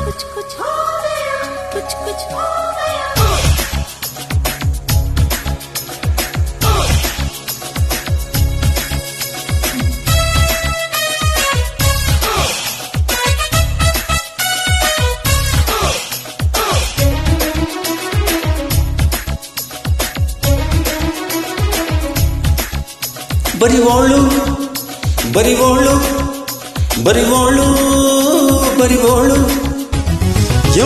कुछ कुछ हो गया, कुछ कुछ हो गया। ಬರಿವೋಳು ಬರಿವೋಳು ಬರಿವೋಳು ಬರಿವೋಳು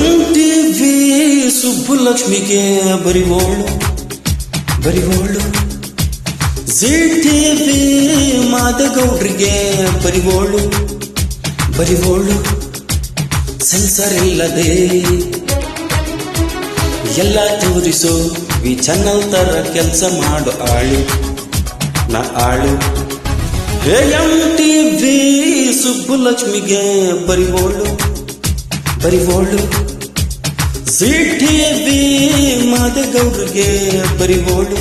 MTV ಸುಬ್ಬುಲಕ್ಷ್ಮಿಗೆ ಬರಿವೋಳು ಬರಿವೋಳು ZTV ಮಾದಗೌಡ್ರಿಗೆ ಬರಿವೋಳು ಬರಿವೋಳು ಸೆನ್ಸರ್ ಇಲ್ಲದೆ ಎಲ್ಲ ತೋರಿಸೋ ವಿ ಚಾನಲ್ ತರ ಕೆಲಸ ಮಾಡು ಆಳು ನಾ ಆಳು MTV ಸುಬ್ಬುಲಕ್ಷ್ಮಿಗೆ ಬರಿವೋಳು ಬರಿವೋಳು ZTV ಮಾದಗೌಡ್ರಿಗೆ ಬರಿವೋಳು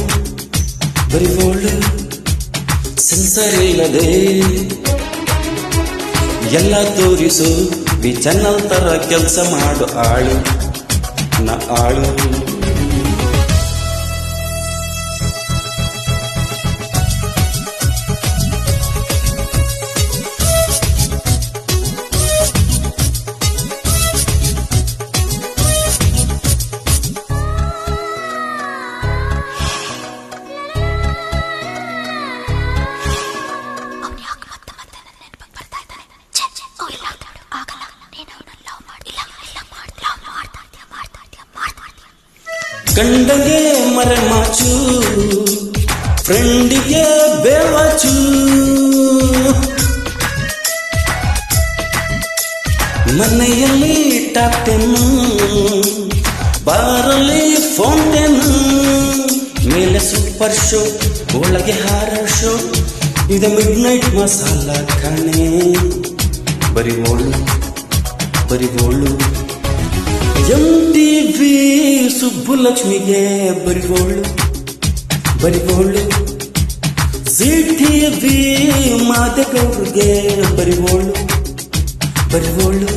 ಬರಿವೋಳು ಸೆನ್ಸರ್ ಇಲ್ಲದೆ ಎಲ್ಲ ತೋರಿಸು ವಿ ಚಾನಲ್ ತರ ಕೆಲಸ ಮಾಡು ಆಳು ನಾ ಆಳು ಗಂಡಗೆ ಮರೆಮಾಚು ಫ್ರೆಂಡಿಗೆ ಬೇವಾಚು ಮನೆಯಲ್ಲಿ ಟಾಪ್ 10 ಬಾರಲ್ಲಿ ಫೌಂಟೇನ್ ಮೇಲೆ ಸೂಪರ್ ಶೋ ಒಳಗೆ ಹಾರರ್ ಶೋ ಇದು ಮಿಡ್ ನೈಟ್ ಮಸಾಲ ಖಾನೆ ಬರಿವೋಳು ಬರಿವೋಳು MTV ಸುಬ್ಬುಲಕ್ಷ್ಮಿಗೆ ಬರಿವೋಳು ಬರಿವೋಳು ZTV ಮಾದಗೌಡ್ರಿಗೆ ಬರಿವೋಳು ಬರಿವೋಳು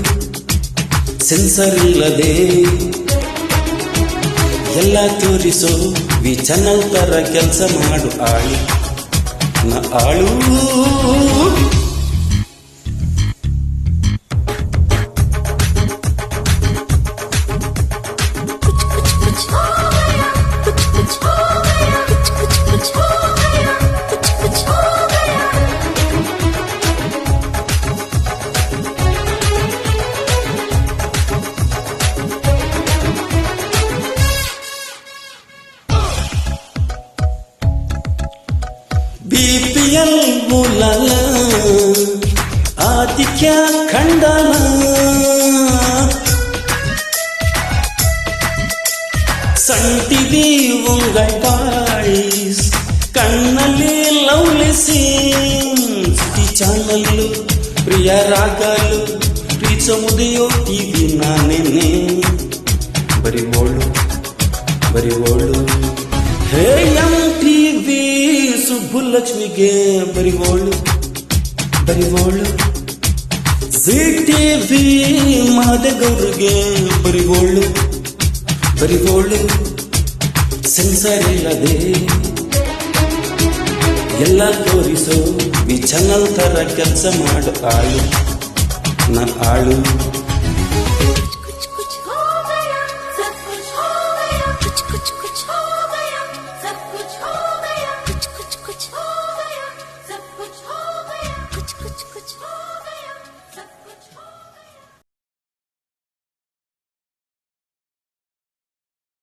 ಸೆನ್ಸರ್ ಇಲ್ಲದೆ ಎಲ್ಲ ತೋರಿಸೋ ವಿ ಚಾನಲ್ ತರ ಕೆಲಸ ಮಾಡು ಆಳು ನಾ ಆಳು BPL ಮುಲಾಲ ಆದಿತ್ಯ ಖಂಡನ ಸನ್ ಟಿವಿ ಉಂಗೈ ಬಾಯ್ಸ್ ಕಣ್ಣಲ್ಲಿ ಲವ್ಲಿ ಸೀನ್ಸ್ ಈ ಚಾನಲ್ಲು ಪ್ರಿಯ ರಾಗಲು ಪ್ರೀಚಮುದೆಯೋ ಟಿವಿ ನಾನೇನೆ ಬರಿವೋಳು ಬರಿವೋಳು ಹೇ MTV ಸುಬ್ಬುಲಕ್ಷ್ಮಿಗೆ ಬರಿವೋಳು ಬರಿವೋಳು ZTV ಮಾದಗೌಡ್ರಿಗೆ ಬರಿವೋಳು ಬರಿವೋಳು ಸೆನ್ಸರ್ ಇಲ್ಲದೆ ಎಲ್ಲ ತೋರಿಸೋ ವಿ ಚಾನಲ್ ತರ ಕೆಲಸ ಮಾಡು ಆಳು ನಾ ಆಳು कुछ कुछ हो गया, सब कुछ हो गया।